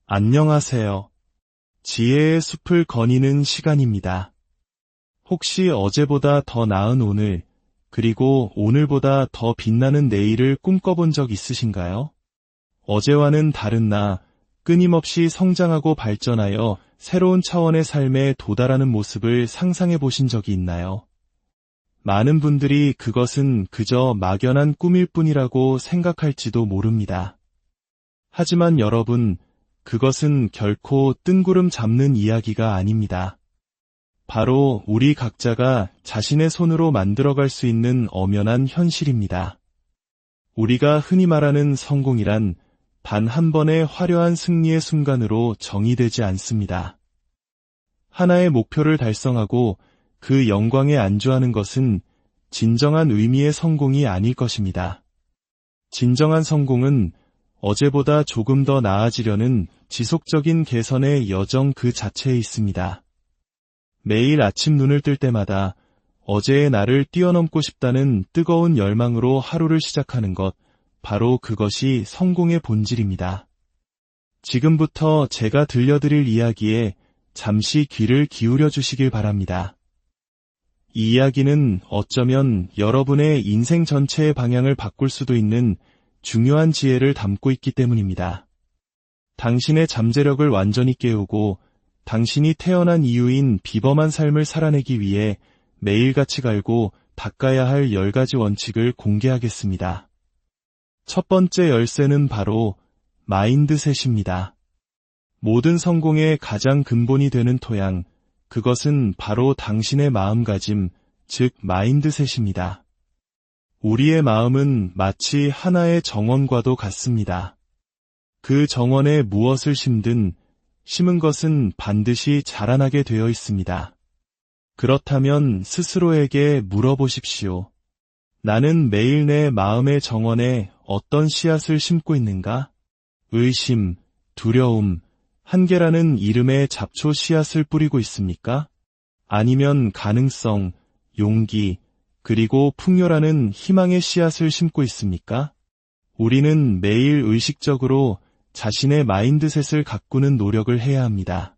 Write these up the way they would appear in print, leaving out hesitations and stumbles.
안녕하세요. 지혜의 숲을 거니는 시간입니다. 혹시 어제보다 더 나은 오늘, 그리고 오늘보다 더 빛나는 내일을 꿈꿔본 적 있으신가요? 어제와는 다른 나, 끊임없이 성장하고 발전하여 새로운 차원의 삶에 도달하는 모습을 상상해 보신 적이 있나요? 많은 분들이 그것은 그저 막연한 꿈일 뿐이라고 생각할지도 모릅니다. 하지만 여러분, 그것은 결코 뜬구름 잡는 이야기가 아닙니다. 바로 우리 각자가 자신의 손으로 만들어갈 수 있는 엄연한 현실입니다. 우리가 흔히 말하는 성공이란 단 한 번의 화려한 승리의 순간으로 정의되지 않습니다. 하나의 목표를 달성하고 그 영광에 안주하는 것은 진정한 의미의 성공이 아닐 것입니다. 진정한 성공은 어제보다 조금 더 나아지려는 지속적인 개선의 여정 그 자체에 있습니다. 매일 아침 눈을 뜰 때마다 어제의 나를 뛰어넘고 싶다는 뜨거운 열망으로 하루를 시작하는 것, 바로 그것이 성공의 본질입니다. 지금부터 제가 들려드릴 이야기에 잠시 귀를 기울여 주시길 바랍니다. 이 이야기는 어쩌면 여러분의 인생 전체의 방향을 바꿀 수도 있는 중요한 지혜를 담고 있기 때문입니다. 당신의 잠재력을 완전히 깨우고 당신이 태어난 이유인 비범한 삶을 살아내기 위해 매일같이 갈고 닦아야 할 10가지 원칙을 공개하겠습니다. 첫 번째 열쇠는 바로 마인드셋입니다. 모든 성공의 가장 근본이 되는 토양, 그것은 바로 당신의 마음가짐, 즉 마인드셋입니다. 우리의 마음은 마치 하나의 정원과도 같습니다. 그 정원에 무엇을 심은 것은 반드시 자라나게 되어 있습니다. 그렇다면 스스로에게 물어보십시오. 나는 매일 내 마음의 정원에 어떤 씨앗을 심고 있는가? 의심, 두려움, 한계라는 이름의 잡초 씨앗을 뿌리고 있습니까? 아니면 가능성, 용기, 그리고 풍요라는 희망의 씨앗을 심고 있습니까? 우리는 매일 의식적으로 자신의 마인드셋을 가꾸는 노력을 해야 합니다.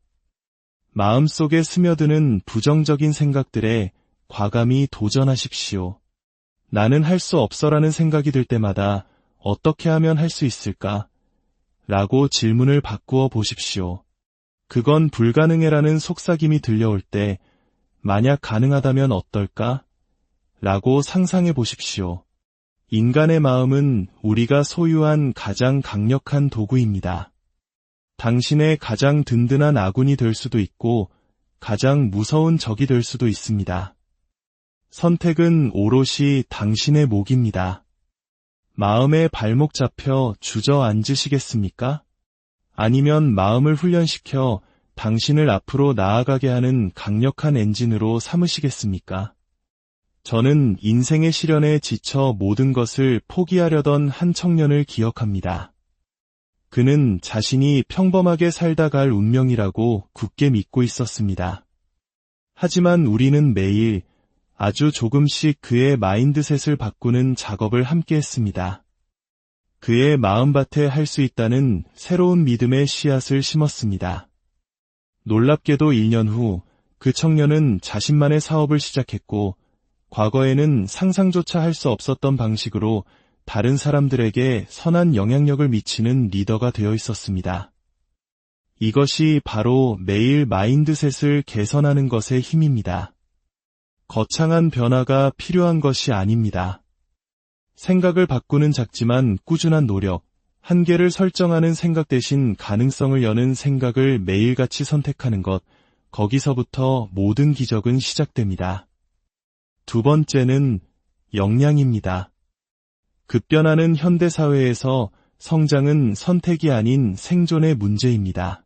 마음속에 스며드는 부정적인 생각들에 과감히 도전하십시오. 나는 할 수 없어라는 생각이 들 때마다 어떻게 하면 할 수 있을까? 라고 질문을 바꾸어 보십시오. 그건 불가능해라는 속삭임이 들려올 때 만약 가능하다면 어떨까? 라고 상상해 보십시오. 인간의 마음은 우리가 소유한 가장 강력한 도구입니다. 당신의 가장 든든한 아군이 될 수도 있고 가장 무서운 적이 될 수도 있습니다. 선택은 오롯이 당신의 몫입니다. 마음에 발목 잡혀 주저앉으시겠습니까? 아니면 마음을 훈련시켜 당신을 앞으로 나아가게 하는 강력한 엔진으로 삼으시겠습니까? 저는 인생의 시련에 지쳐 모든 것을 포기하려던 한 청년을 기억합니다. 그는 자신이 평범하게 살다 갈 운명이라고 굳게 믿고 있었습니다. 하지만 우리는 매일 아주 조금씩 그의 마인드셋을 바꾸는 작업을 함께 했습니다. 그의 마음밭에 할 수 있다는 새로운 믿음의 씨앗을 심었습니다. 놀랍게도 1년 후 그 청년은 자신만의 사업을 시작했고 과거에는 상상조차 할 수 없었던 방식으로 다른 사람들에게 선한 영향력을 미치는 리더가 되어 있었습니다. 이것이 바로 매일 마인드셋을 개선하는 것의 힘입니다. 거창한 변화가 필요한 것이 아닙니다. 생각을 바꾸는 작지만 꾸준한 노력, 한계를 설정하는 생각 대신 가능성을 여는 생각을 매일같이 선택하는 것, 거기서부터 모든 기적은 시작됩니다. 두 번째는 역량입니다. 급변하는 현대사회에서 성장은 선택이 아닌 생존의 문제입니다.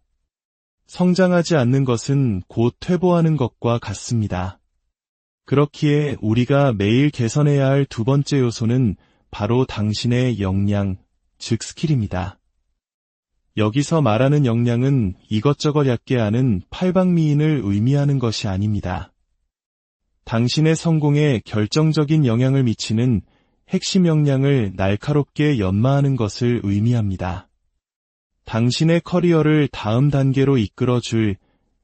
성장하지 않는 것은 곧 퇴보하는 것과 같습니다. 그렇기에 우리가 매일 개선해야 할 두 번째 요소는 바로 당신의 역량, 즉 스킬입니다. 여기서 말하는 역량은 이것저것 얕게 아는 팔방미인을 의미하는 것이 아닙니다. 당신의 성공에 결정적인 영향을 미치는 핵심 역량을 날카롭게 연마하는 것을 의미합니다. 당신의 커리어를 다음 단계로 이끌어줄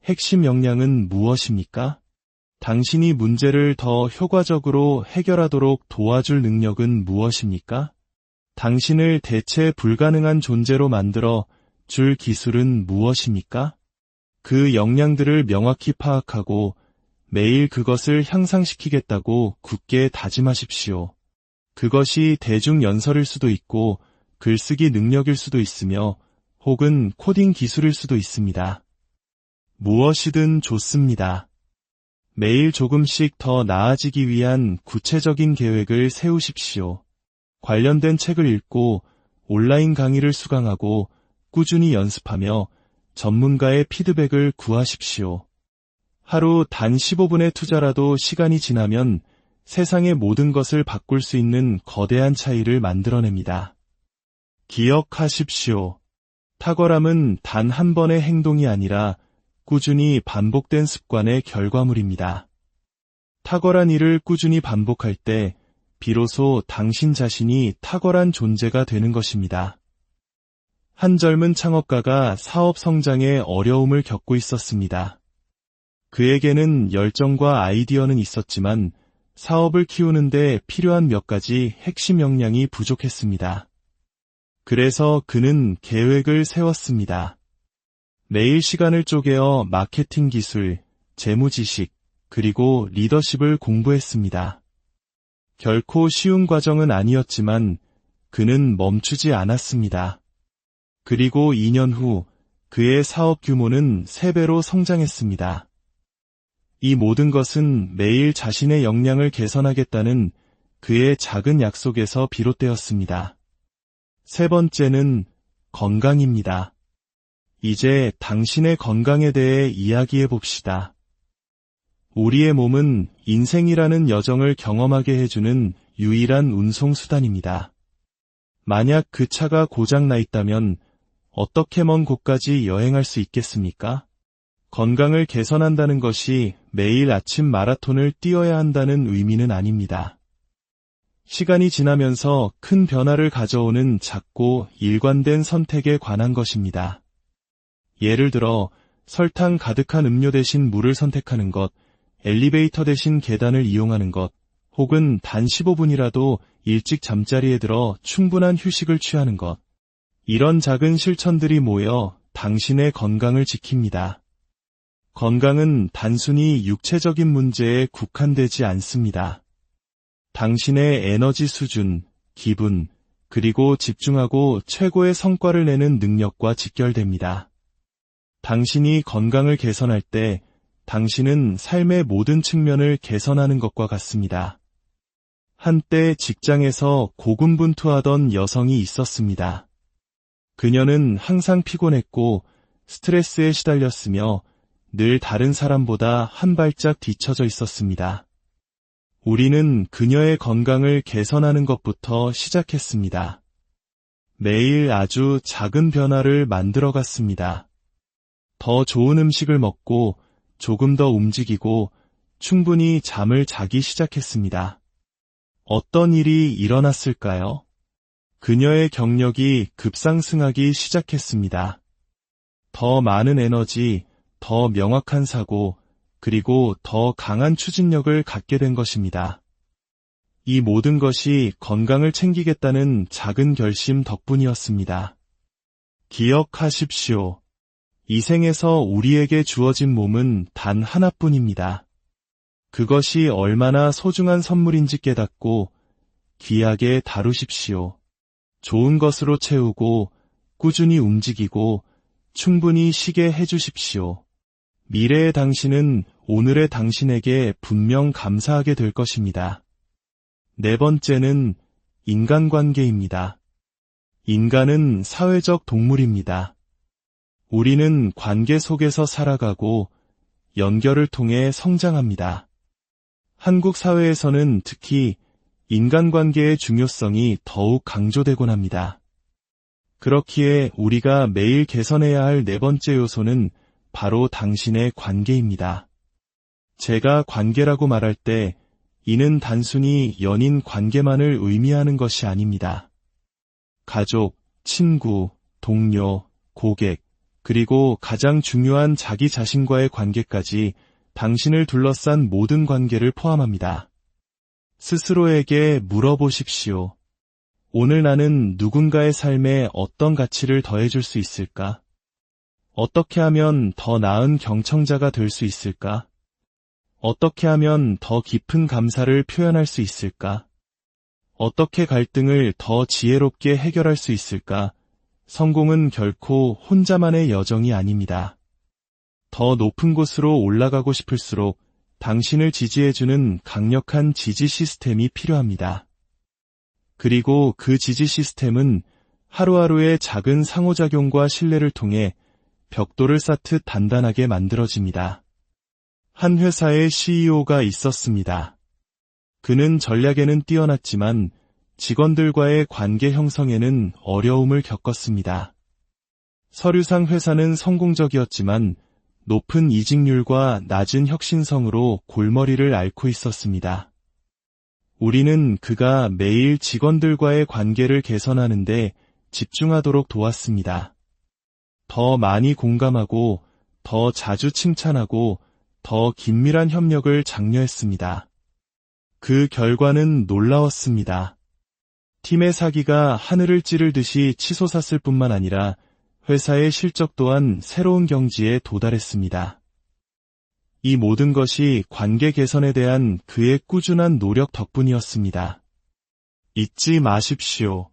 핵심 역량은 무엇입니까? 당신이 문제를 더 효과적으로 해결하도록 도와줄 능력은 무엇입니까? 당신을 대체 불가능한 존재로 만들어 줄 기술은 무엇입니까? 그 역량들을 명확히 파악하고 매일 그것을 향상시키겠다고 굳게 다짐하십시오. 그것이 대중연설일 수도 있고 글쓰기 능력일 수도 있으며 혹은 코딩 기술일 수도 있습니다. 무엇이든 좋습니다. 매일 조금씩 더 나아지기 위한 구체적인 계획을 세우십시오. 관련된 책을 읽고 온라인 강의를 수강하고 꾸준히 연습하며 전문가의 피드백을 구하십시오. 하루 단 15분의 투자라도 시간이 지나면 세상의 모든 것을 바꿀 수 있는 거대한 차이를 만들어냅니다. 기억하십시오. 탁월함은 단 한 번의 행동이 아니라 꾸준히 반복된 습관의 결과물입니다. 탁월한 일을 꾸준히 반복할 때 비로소 당신 자신이 탁월한 존재가 되는 것입니다. 한 젊은 창업가가 사업 성장에 어려움을 겪고 있었습니다. 그에게는 열정과 아이디어는 있었지만 사업을 키우는데 필요한 몇 가지 핵심 역량이 부족했습니다. 그래서 그는 계획을 세웠습니다. 매일 시간을 쪼개어 마케팅 기술, 재무 지식, 그리고 리더십을 공부했습니다. 결코 쉬운 과정은 아니었지만 그는 멈추지 않았습니다. 그리고 2년 후 그의 사업 규모는 3배로 성장했습니다. 이 모든 것은 매일 자신의 역량을 개선하겠다는 그의 작은 약속에서 비롯되었습니다. 세 번째는 건강입니다. 이제 당신의 건강에 대해 이야기해 봅시다. 우리의 몸은 인생이라는 여정을 경험하게 해주는 유일한 운송수단입니다. 만약 그 차가 고장나 있다면 어떻게 먼 곳까지 여행할 수 있겠습니까? 건강을 개선한다는 것이 매일 아침 마라톤을 뛰어야 한다는 의미는 아닙니다. 시간이 지나면서 큰 변화를 가져오는 작고 일관된 선택에 관한 것입니다. 예를 들어 설탕 가득한 음료 대신 물을 선택하는 것, 엘리베이터 대신 계단을 이용하는 것, 혹은 단 15분이라도 일찍 잠자리에 들어 충분한 휴식을 취하는 것. 이런 작은 실천들이 모여 당신의 건강을 지킵니다. 건강은 단순히 육체적인 문제에 국한되지 않습니다. 당신의 에너지 수준, 기분, 그리고 집중하고 최고의 성과를 내는 능력과 직결됩니다. 당신이 건강을 개선할 때 당신은 삶의 모든 측면을 개선하는 것과 같습니다. 한때 직장에서 고군분투하던 여성이 있었습니다. 그녀는 항상 피곤했고 스트레스에 시달렸으며 늘 다른 사람보다 한 발짝 뒤처져 있었습니다. 우리는 그녀의 건강을 개선하는 것부터 시작했습니다. 매일 아주 작은 변화를 만들어갔습니다. 더 좋은 음식을 먹고 조금 더 움직이고 충분히 잠을 자기 시작했습니다. 어떤 일이 일어났을까요? 그녀의 경력이 급상승하기 시작했습니다. 더 많은 에너지, 더 명확한 사고, 그리고 더 강한 추진력을 갖게 된 것입니다. 이 모든 것이 건강을 챙기겠다는 작은 결심 덕분이었습니다. 기억하십시오. 이 생에서 우리에게 주어진 몸은 단 하나뿐입니다. 그것이 얼마나 소중한 선물인지 깨닫고 귀하게 다루십시오. 좋은 것으로 채우고 꾸준히 움직이고 충분히 쉬게 해주십시오. 미래의 당신은 오늘의 당신에게 분명 감사하게 될 것입니다. 네 번째는 인간관계입니다. 인간은 사회적 동물입니다. 우리는 관계 속에서 살아가고 연결을 통해 성장합니다. 한국 사회에서는 특히 인간관계의 중요성이 더욱 강조되곤 합니다. 그렇기에 우리가 매일 개선해야 할 네 번째 요소는 바로 당신의 관계입니다. 제가 관계라고 말할 때 이는 단순히 연인 관계만을 의미하는 것이 아닙니다. 가족, 친구, 동료, 고객, 그리고 가장 중요한 자기 자신과의 관계까지 당신을 둘러싼 모든 관계를 포함합니다. 스스로에게 물어보십시오. 오늘 나는 누군가의 삶에 어떤 가치를 더해줄 수 있을까? 어떻게 하면 더 나은 경청자가 될 수 있을까? 어떻게 하면 더 깊은 감사를 표현할 수 있을까? 어떻게 갈등을 더 지혜롭게 해결할 수 있을까? 성공은 결코 혼자만의 여정이 아닙니다. 더 높은 곳으로 올라가고 싶을수록 당신을 지지해주는 강력한 지지 시스템이 필요합니다. 그리고 그 지지 시스템은 하루하루의 작은 상호작용과 신뢰를 통해 벽돌을 쌓듯 단단하게 만들어집니다. 한 회사의 CEO가 있었습니다. 그는 전략에는 뛰어났지만 직원들과의 관계 형성에는 어려움을 겪었습니다. 서류상 회사는 성공적이었지만 높은 이직률과 낮은 혁신성으로 골머리를 앓고 있었습니다. 우리는 그가 매일 직원들과의 관계를 개선하는 데 집중하도록 도왔습니다. 더 많이 공감하고, 더 자주 칭찬하고, 더 긴밀한 협력을 장려했습니다. 그 결과는 놀라웠습니다. 팀의 사기가 하늘을 찌르듯이 치솟았을 뿐만 아니라 회사의 실적 또한 새로운 경지에 도달했습니다. 이 모든 것이 관계 개선에 대한 그의 꾸준한 노력 덕분이었습니다. 잊지 마십시오.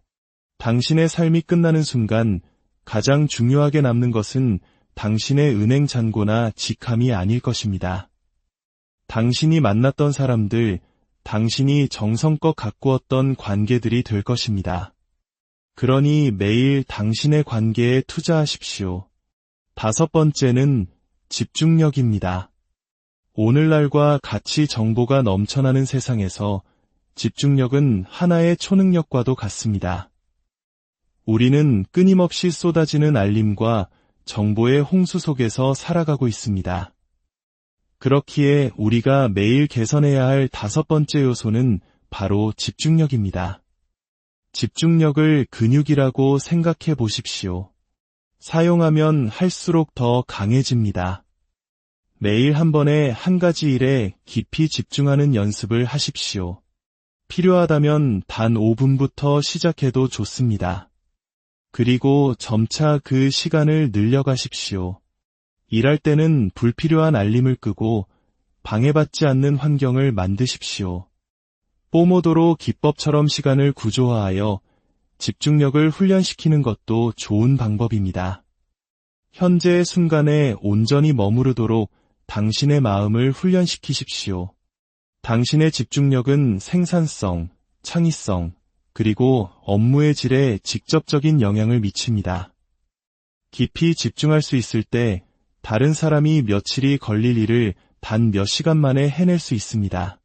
당신의 삶이 끝나는 순간 가장 중요하게 남는 것은 당신의 은행 잔고나 직함이 아닐 것입니다. 당신이 만났던 사람들, 당신이 정성껏 가꾸었던 관계들이 될 것입니다. 그러니 매일 당신의 관계에 투자하십시오. 5번째는 집중력입니다. 오늘날과 가치 정보가 넘쳐나는 세상에서 집중력은 하나의 초능력과도 같습니다. 우리는 끊임없이 쏟아지는 알림과 정보의 홍수 속에서 살아가고 있습니다. 그렇기에 우리가 매일 개선해야 할 5번째 요소는 바로 집중력입니다. 집중력을 근육이라고 생각해 보십시오. 사용하면 할수록 더 강해집니다. 매일 한 번에 한 가지 일에 깊이 집중하는 연습을 하십시오. 필요하다면 단 5분부터 시작해도 좋습니다. 그리고 점차 그 시간을 늘려가십시오. 일할 때는 불필요한 알림을 끄고 방해받지 않는 환경을 만드십시오. 포모도로 기법처럼 시간을 구조화하여 집중력을 훈련시키는 것도 좋은 방법입니다. 현재의 순간에 온전히 머무르도록 당신의 마음을 훈련시키십시오. 당신의 집중력은 생산성, 창의성, 그리고 업무의 질에 직접적인 영향을 미칩니다. 깊이 집중할 수 있을 때 다른 사람이 며칠이 걸릴 일을 단 몇 시간 만에 해낼 수 있습니다.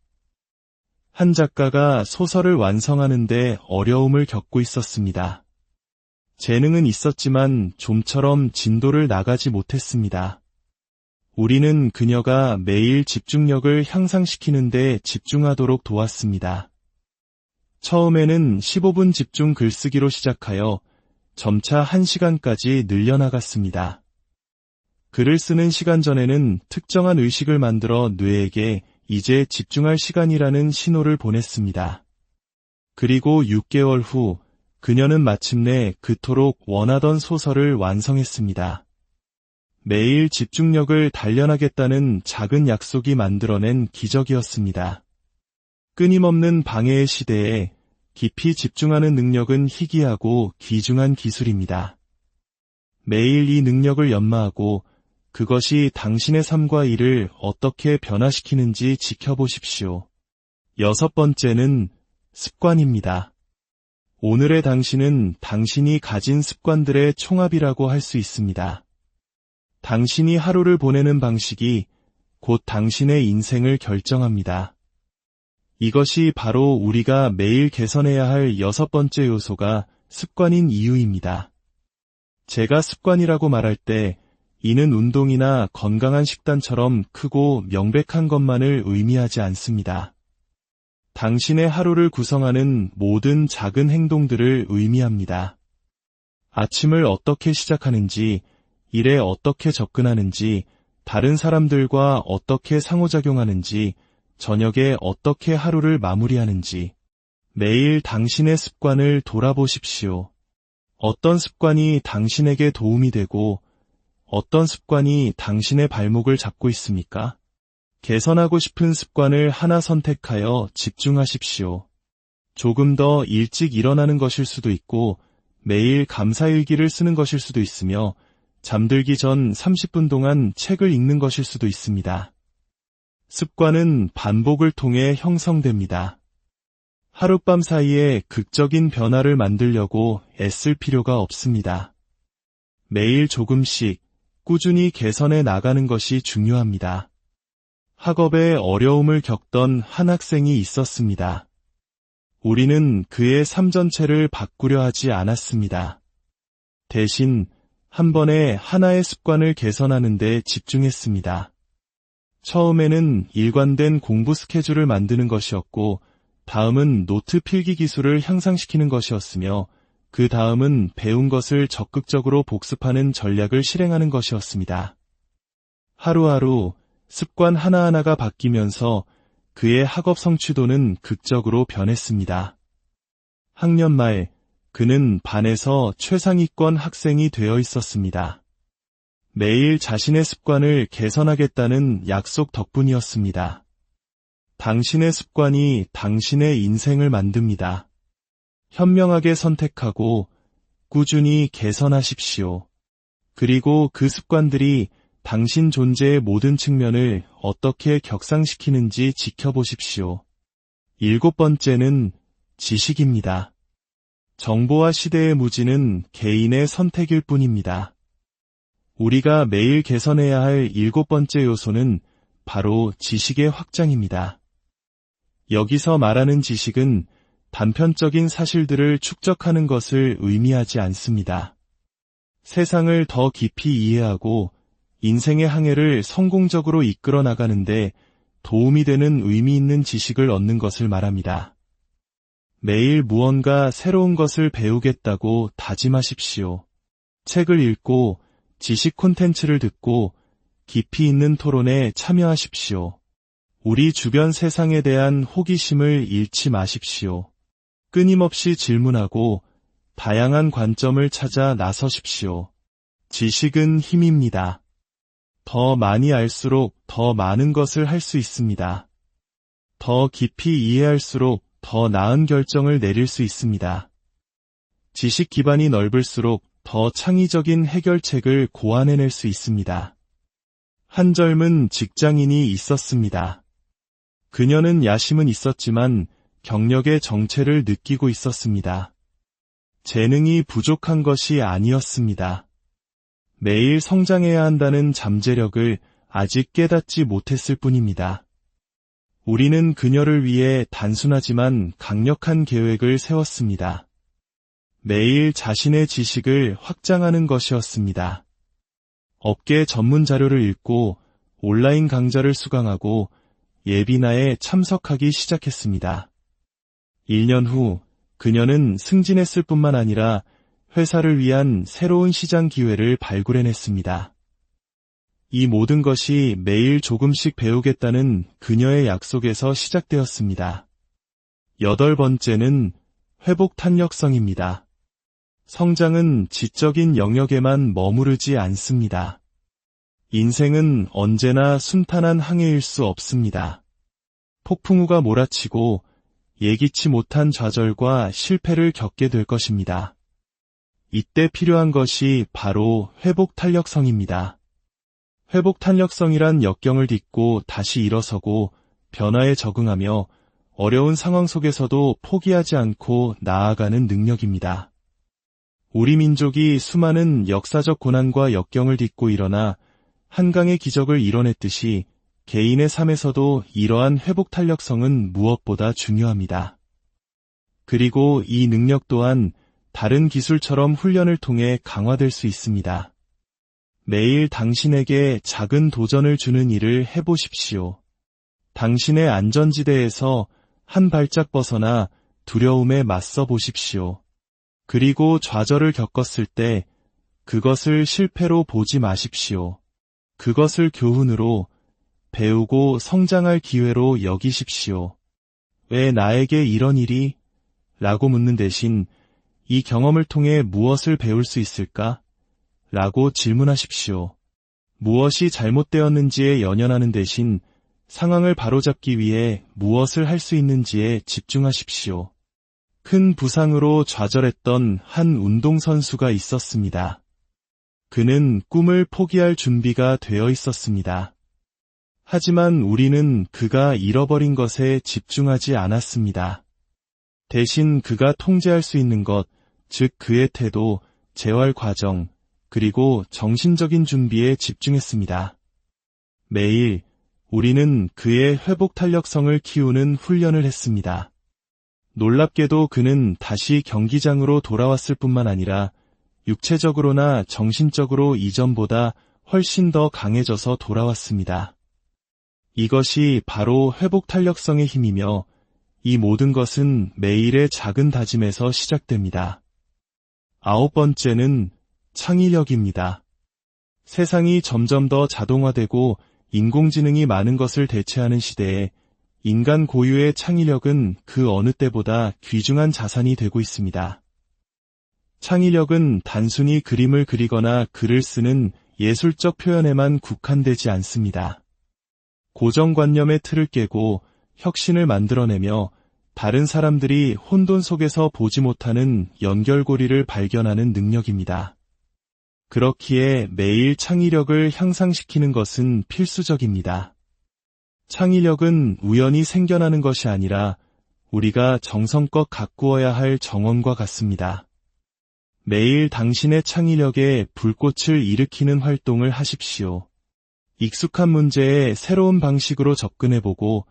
한 작가가 소설을 완성하는데 어려움을 겪고 있었습니다. 재능은 있었지만 좀처럼 진도를 나가지 못했습니다. 우리는 그녀가 매일 집중력을 향상시키는 데 집중하도록 도왔습니다. 처음에는 15분 집중 글쓰기로 시작하여 점차 1시간까지 늘려나갔습니다. 글을 쓰는 시간 전에는 특정한 의식을 만들어 뇌에게 이제 집중할 시간이라는 신호를 보냈습니다. 그리고 6개월 후 그녀는 마침내 그토록 원하던 소설을 완성했습니다. 매일 집중력을 단련하겠다는 작은 약속이 만들어낸 기적이었습니다. 끊임없는 방해의 시대에 깊이 집중하는 능력은 희귀하고 귀중한 기술입니다. 매일 이 능력을 연마하고 그것이 당신의 삶과 일을 어떻게 변화시키는지 지켜보십시오. 6번째는 습관입니다. 오늘의 당신은 당신이 가진 습관들의 총합이라고 할 수 있습니다. 당신이 하루를 보내는 방식이 곧 당신의 인생을 결정합니다. 이것이 바로 우리가 매일 개선해야 할 6번째 요소가 습관인 이유입니다. 제가 습관이라고 말할 때 이는 운동이나 건강한 식단처럼 크고 명백한 것만을 의미하지 않습니다. 당신의 하루를 구성하는 모든 작은 행동들을 의미합니다. 아침을 어떻게 시작하는지, 일에 어떻게 접근하는지, 다른 사람들과 어떻게 상호작용하는지, 저녁에 어떻게 하루를 마무리하는지, 매일 당신의 습관을 돌아보십시오. 어떤 습관이 당신에게 도움이 되고 어떤 습관이 당신의 발목을 잡고 있습니까? 개선하고 싶은 습관을 하나 선택하여 집중하십시오. 조금 더 일찍 일어나는 것일 수도 있고 매일 감사일기를 쓰는 것일 수도 있으며 잠들기 전 30분 동안 책을 읽는 것일 수도 있습니다. 습관은 반복을 통해 형성됩니다. 하룻밤 사이에 극적인 변화를 만들려고 애쓸 필요가 없습니다. 매일 조금씩 꾸준히 개선해 나가는 것이 중요합니다. 학업에 어려움을 겪던 한 학생이 있었습니다. 우리는 그의 삶 전체를 바꾸려 하지 않았습니다. 대신 한 번에 하나의 습관을 개선하는 데 집중했습니다. 처음에는 일관된 공부 스케줄을 만드는 것이었고 다음은 노트 필기 기술을 향상시키는 것이었으며 그 다음은 배운 것을 적극적으로 복습하는 전략을 실행하는 것이었습니다. 하루하루 습관 하나하나가 바뀌면서 그의 학업 성취도는 극적으로 변했습니다. 학년 말 그는 반에서 최상위권 학생이 되어 있었습니다. 매일 자신의 습관을 개선하겠다는 약속 덕분이었습니다. 당신의 습관이 당신의 인생을 만듭니다. 현명하게 선택하고 꾸준히 개선하십시오. 그리고 그 습관들이 당신 존재의 모든 측면을 어떻게 격상시키는지 지켜보십시오. 7번째는 지식입니다. 정보화 시대의 무지는 개인의 선택일 뿐입니다. 우리가 매일 개선해야 할 7번째 요소는 바로 지식의 확장입니다. 여기서 말하는 지식은 단편적인 사실들을 축적하는 것을 의미하지 않습니다. 세상을 더 깊이 이해하고 인생의 항해를 성공적으로 이끌어 나가는데 도움이 되는 의미 있는 지식을 얻는 것을 말합니다. 매일 무언가 새로운 것을 배우겠다고 다짐하십시오. 책을 읽고 지식 콘텐츠를 듣고 깊이 있는 토론에 참여하십시오. 우리 주변 세상에 대한 호기심을 잃지 마십시오. 끊임없이 질문하고 다양한 관점을 찾아 나서십시오. 지식은 힘입니다. 더 많이 알수록 더 많은 것을 할 수 있습니다. 더 깊이 이해할수록 더 나은 결정을 내릴 수 있습니다. 지식 기반이 넓을수록 더 창의적인 해결책을 고안해낼 수 있습니다. 한 젊은 직장인이 있었습니다. 그녀는 야심은 있었지만 경력의 정체를 느끼고 있었습니다. 재능이 부족한 것이 아니었습니다. 매일 성장해야 한다는 잠재력을 아직 깨닫지 못했을 뿐입니다. 우리는 그녀를 위해 단순하지만 강력한 계획을 세웠습니다. 매일 자신의 지식을 확장하는 것이었습니다. 업계 전문 자료를 읽고 온라인 강좌를 수강하고 예비나에 참석하기 시작했습니다. 1년 후 그녀는 승진했을 뿐만 아니라 회사를 위한 새로운 시장 기회를 발굴해냈습니다. 이 모든 것이 매일 조금씩 배우겠다는 그녀의 약속에서 시작되었습니다. 8번째는 회복 탄력성입니다. 성장은 지적인 영역에만 머무르지 않습니다. 인생은 언제나 순탄한 항해일 수 없습니다. 폭풍우가 몰아치고 예기치 못한 좌절과 실패를 겪게 될 것입니다. 이때 필요한 것이 바로 회복 탄력성입니다. 회복 탄력성이란 역경을 딛고 다시 일어서고 변화에 적응하며 어려운 상황 속에서도 포기하지 않고 나아가는 능력입니다. 우리 민족이 수많은 역사적 고난과 역경을 딛고 일어나 한강의 기적을 이뤄냈듯이 개인의 삶에서도 이러한 회복 탄력성은 무엇보다 중요합니다. 그리고 이 능력 또한 다른 기술처럼 훈련을 통해 강화될 수 있습니다. 매일 당신에게 작은 도전을 주는 일을 해보십시오. 당신의 안전지대에서 한 발짝 벗어나 두려움에 맞서 보십시오. 그리고 좌절을 겪었을 때 그것을 실패로 보지 마십시오. 그것을 교훈으로 배우고 성장할 기회로 여기십시오. 왜 나에게 이런 일이? 라고 묻는 대신 이 경험을 통해 무엇을 배울 수 있을까? 라고 질문하십시오. 무엇이 잘못되었는지에 연연하는 대신 상황을 바로잡기 위해 무엇을 할 수 있는지에 집중하십시오. 큰 부상으로 좌절했던 한 운동선수가 있었습니다. 그는 꿈을 포기할 준비가 되어 있었습니다. 하지만 우리는 그가 잃어버린 것에 집중하지 않았습니다. 대신 그가 통제할 수 있는 것, 즉 그의 태도, 재활 과정, 그리고 정신적인 준비에 집중했습니다. 매일 우리는 그의 회복 탄력성을 키우는 훈련을 했습니다. 놀랍게도 그는 다시 경기장으로 돌아왔을 뿐만 아니라 육체적으로나 정신적으로 이전보다 훨씬 더 강해져서 돌아왔습니다. 이것이 바로 회복 탄력성의 힘이며 이 모든 것은 매일의 작은 다짐에서 시작됩니다. 9번째는 창의력입니다. 세상이 점점 더 자동화되고 인공지능이 많은 것을 대체하는 시대에 인간 고유의 창의력은 그 어느 때보다 귀중한 자산이 되고 있습니다. 창의력은 단순히 그림을 그리거나 글을 쓰는 예술적 표현에만 국한되지 않습니다. 고정관념의 틀을 깨고 혁신을 만들어내며 다른 사람들이 혼돈 속에서 보지 못하는 연결고리를 발견하는 능력입니다. 그렇기에 매일 창의력을 향상시키는 것은 필수적입니다. 창의력은 우연히 생겨나는 것이 아니라 우리가 정성껏 가꾸어야 할 정원과 같습니다. 매일 당신의 창의력에 불꽃을 일으키는 활동을 하십시오. 익숙한 문제에 새로운 방식으로 접근해보고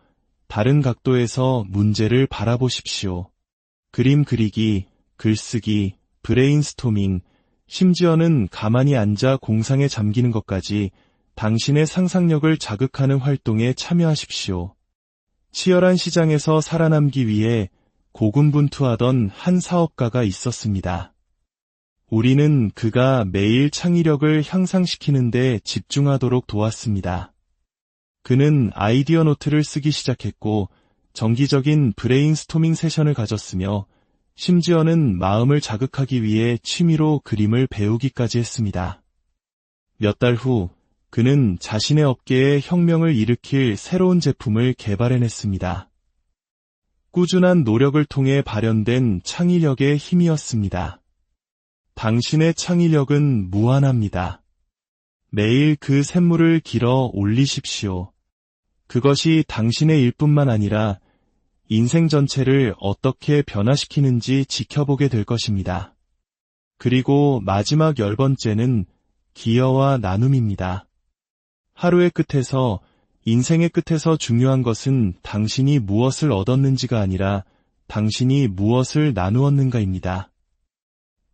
다른 각도에서 문제를 바라보십시오. 그림 그리기, 글쓰기, 브레인스토밍, 심지어는 가만히 앉아 공상에 잠기는 것까지 당신의 상상력을 자극하는 활동에 참여하십시오. 치열한 시장에서 살아남기 위해 고군분투하던 한 사업가가 있었습니다. 우리는 그가 매일 창의력을 향상시키는 데 집중하도록 도왔습니다. 그는 아이디어 노트를 쓰기 시작했고 정기적인 브레인스토밍 세션을 가졌으며 심지어는 마음을 자극하기 위해 취미로 그림을 배우기까지 했습니다. 몇 달 후 그는 자신의 업계에 혁명을 일으킬 새로운 제품을 개발해냈습니다. 꾸준한 노력을 통해 발현된 창의력의 힘이었습니다. 당신의 창의력은 무한합니다. 매일 그 샘물을 길어 올리십시오. 그것이 당신의 일뿐만 아니라 인생 전체를 어떻게 변화시키는지 지켜보게 될 것입니다. 그리고 마지막 10번째는 기여와 나눔입니다. 하루의 끝에서, 인생의 끝에서 중요한 것은 당신이 무엇을 얻었는지가 아니라 당신이 무엇을 나누었는가입니다.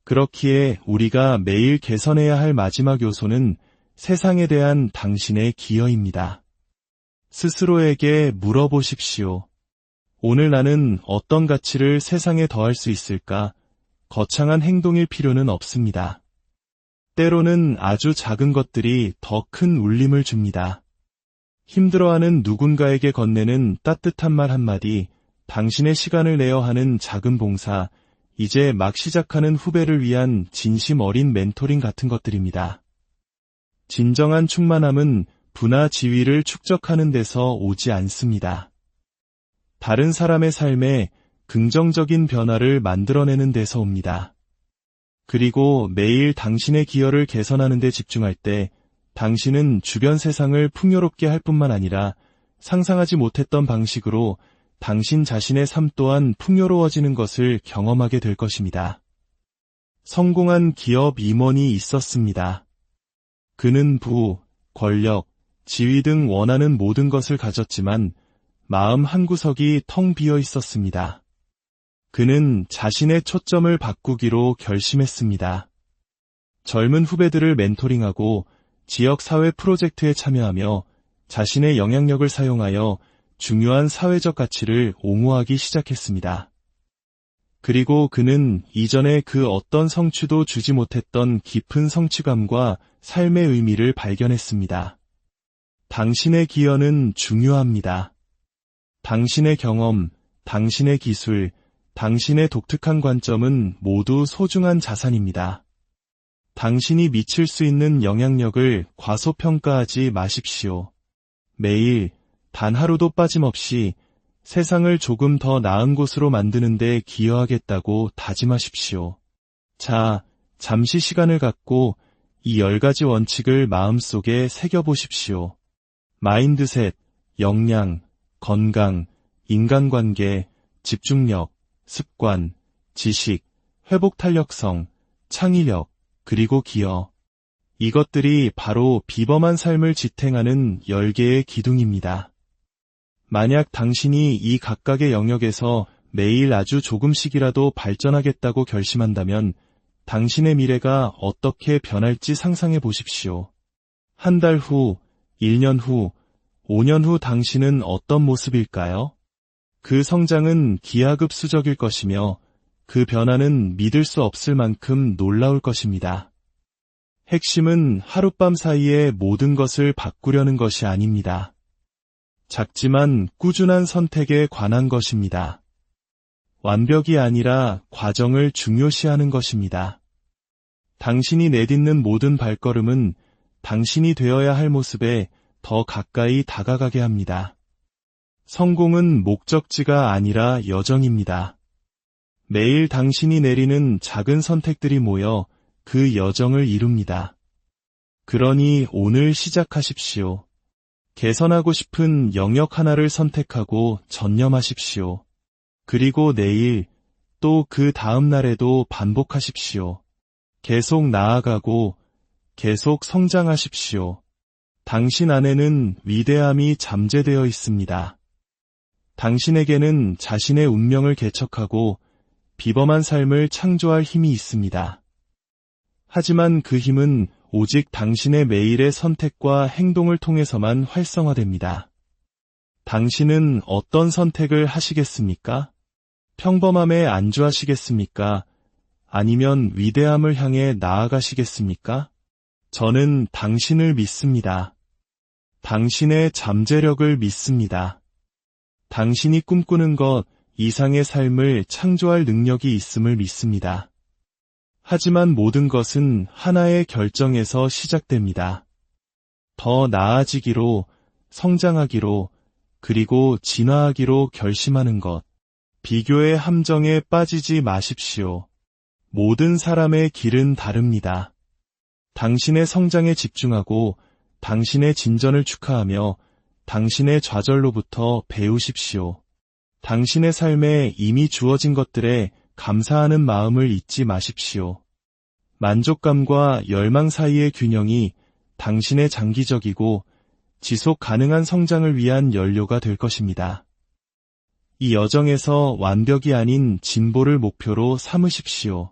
그렇기에 우리가 매일 개선해야 할 마지막 요소는 세상에 대한 당신의 기여입니다. 스스로에게 물어보십시오. 오늘 나는 어떤 가치를 세상에 더할 수 있을까? 거창한 행동일 필요는 없습니다. 때로는 아주 작은 것들이 더 큰 울림을 줍니다. 힘들어하는 누군가에게 건네는 따뜻한 말 한마디, 당신의 시간을 내어 하는 작은 봉사, 이제 막 시작하는 후배를 위한 진심 어린 멘토링 같은 것들입니다. 진정한 충만함은 부나 지위를 축적하는 데서 오지 않습니다. 다른 사람의 삶에 긍정적인 변화를 만들어내는 데서 옵니다. 그리고 매일 당신의 기여를 개선하는 데 집중할 때 당신은 주변 세상을 풍요롭게 할 뿐만 아니라 상상하지 못했던 방식으로 당신 자신의 삶 또한 풍요로워지는 것을 경험하게 될 것입니다. 성공한 기업 임원이 있었습니다. 그는 부, 권력, 지위 등 원하는 모든 것을 가졌지만 마음 한구석이 텅 비어 있었습니다. 그는 자신의 초점을 바꾸기로 결심했습니다. 젊은 후배들을 멘토링하고 지역 사회 프로젝트에 참여하며 자신의 영향력을 사용하여 중요한 사회적 가치를 옹호하기 시작했습니다. 그리고 그는 이전에 그 어떤 성취도 주지 못했던 깊은 성취감과 삶의 의미를 발견했습니다. 당신의 기여는 중요합니다. 당신의 경험, 당신의 기술, 당신의 독특한 관점은 모두 소중한 자산입니다. 당신이 미칠 수 있는 영향력을 과소평가하지 마십시오. 매일 단 하루도 빠짐없이 세상을 조금 더 나은 곳으로 만드는 데 기여하겠다고 다짐하십시오. 자, 잠시 시간을 갖고 이 10가지 원칙을 마음속에 새겨보십시오. 마인드셋, 역량, 건강, 인간관계, 집중력, 습관, 지식, 회복 탄력성, 창의력, 그리고 기여. 이것들이 바로 비범한 삶을 지탱하는 10개의 기둥입니다. 만약 당신이 이 각각의 영역에서 매일 아주 조금씩이라도 발전하겠다고 결심한다면 당신의 미래가 어떻게 변할지 상상해 보십시오. 한 달 후, 1년 후, 5년 후 당신은 어떤 모습일까요? 그 성장은 기하급수적일 것이며 그 변화는 믿을 수 없을 만큼 놀라울 것입니다. 핵심은 하룻밤 사이에 모든 것을 바꾸려는 것이 아닙니다. 작지만 꾸준한 선택에 관한 것입니다. 완벽이 아니라 과정을 중요시하는 것입니다. 당신이 내딛는 모든 발걸음은 당신이 되어야 할 모습에 더 가까이 다가가게 합니다. 성공은 목적지가 아니라 여정입니다. 매일 당신이 내리는 작은 선택들이 모여 그 여정을 이룹니다. 그러니 오늘 시작하십시오. 개선하고 싶은 영역 하나를 선택하고 전념하십시오. 그리고 내일 또 그 다음 날에도 반복하십시오. 계속 나아가고 계속 성장하십시오. 당신 안에는 위대함이 잠재되어 있습니다. 당신에게는 자신의 운명을 개척하고 비범한 삶을 창조할 힘이 있습니다. 하지만 그 힘은 오직 당신의 매일의 선택과 행동을 통해서만 활성화됩니다. 당신은 어떤 선택을 하시겠습니까? 평범함에 안주하시겠습니까? 아니면 위대함을 향해 나아가시겠습니까? 저는 당신을 믿습니다. 당신의 잠재력을 믿습니다. 당신이 꿈꾸는 것 이상의 삶을 창조할 능력이 있음을 믿습니다. 하지만 모든 것은 하나의 결정에서 시작됩니다. 더 나아지기로, 성장하기로, 그리고 진화하기로 결심하는 것. 비교의 함정에 빠지지 마십시오. 모든 사람의 길은 다릅니다. 당신의 성장에 집중하고 당신의 진전을 축하하며 당신의 좌절로부터 배우십시오. 당신의 삶에 이미 주어진 것들에 감사하는 마음을 잊지 마십시오. 만족감과 열망 사이의 균형이 당신의 장기적이고 지속 가능한 성장을 위한 연료가 될 것입니다. 이 여정에서 완벽이 아닌 진보를 목표로 삼으십시오.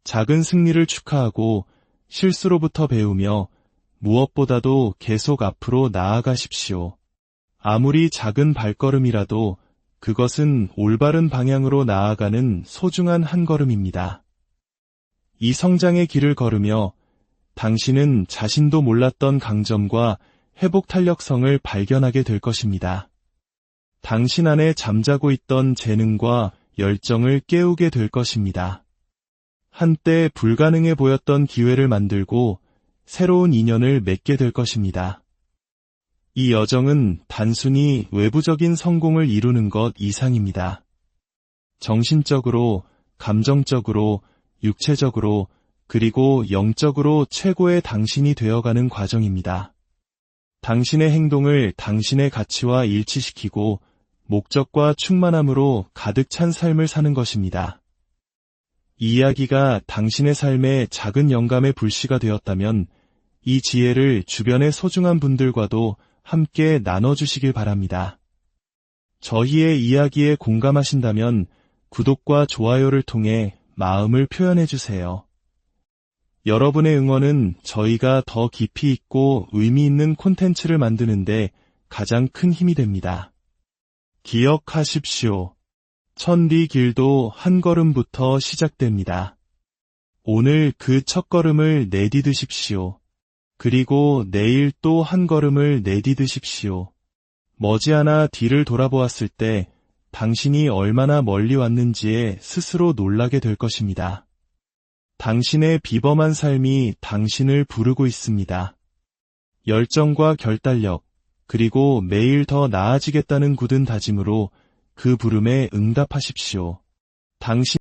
작은 승리를 축하하고 실수로부터 배우며 무엇보다도 계속 앞으로 나아가십시오. 아무리 작은 발걸음이라도 그것은 올바른 방향으로 나아가는 소중한 한 걸음입니다. 이 성장의 길을 걸으며 당신은 자신도 몰랐던 강점과 회복 탄력성을 발견하게 될 것입니다. 당신 안에 잠자고 있던 재능과 열정을 깨우게 될 것입니다. 한때 불가능해 보였던 기회를 만들고 새로운 인연을 맺게 될 것입니다. 이 여정은 단순히 외부적인 성공을 이루는 것 이상입니다. 정신적으로, 감정적으로, 육체적으로, 그리고 영적으로 최고의 당신이 되어가는 과정입니다. 당신의 행동을 당신의 가치와 일치시키고 목적과 충만함으로 가득 찬 삶을 사는 것입니다. 이 이야기가 당신의 삶에 작은 영감의 불씨가 되었다면 이 지혜를 주변의 소중한 분들과도 함께 나눠주시길 바랍니다. 저희의 이야기에 공감하신다면 구독과 좋아요를 통해 마음을 표현해주세요. 여러분의 응원은 저희가 더 깊이 있고 의미 있는 콘텐츠를 만드는데 가장 큰 힘이 됩니다. 기억하십시오. 천리 길도 한 걸음부터 시작됩니다. 오늘 그 첫 걸음을 내디드십시오. 그리고 내일 또 한 걸음을 내디드십시오. 머지않아 뒤를 돌아보았을 때 당신이 얼마나 멀리 왔는지에 스스로 놀라게 될 것입니다. 당신의 비범한 삶이 당신을 부르고 있습니다. 열정과 결단력, 그리고 매일 더 나아지겠다는 굳은 다짐으로 그 부름에 응답하십시오. 당신